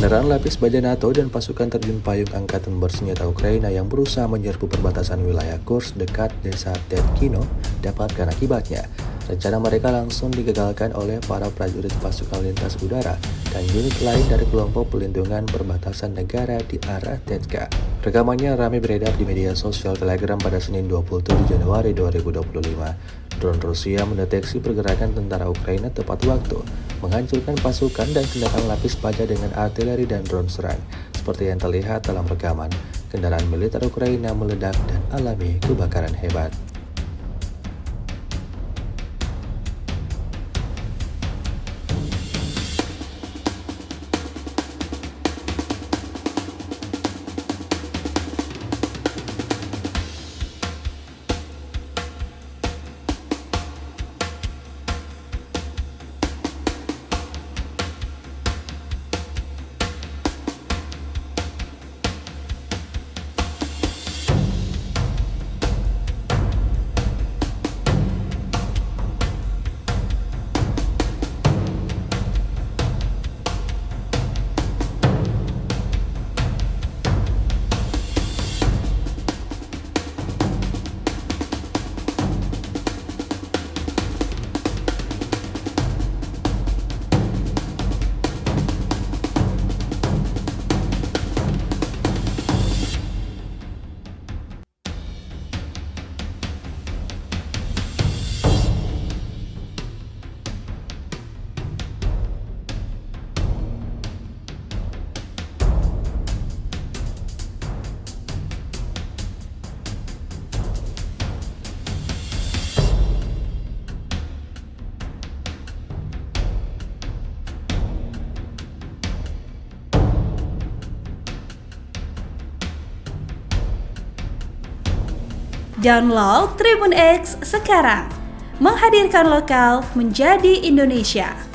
Kendaraan lapis baja NATO dan pasukan terjun payung angkatan bersenjata Ukraina yang berusaha menyerbu perbatasan wilayah Kursk dekat desa Tetkino dapatkan akibatnya. Rencana mereka langsung digagalkan oleh para prajurit pasukan lintas udara dan unit lain dari kelompok pelindungan perbatasan negara di arah Tetka. Rekamannya ramai beredar di media sosial Telegram pada Senin 27 Januari 2025. Drone Rusia mendeteksi pergerakan tentara Ukraina tepat waktu, menghancurkan pasukan dan kendaraan lapis baja dengan artileri dan drone serang. Seperti yang terlihat dalam rekaman, kendaraan militer Ukraina meledak dan alami kebakaran hebat. Download Tribun X sekarang, menghadirkan lokal menjadi Indonesia.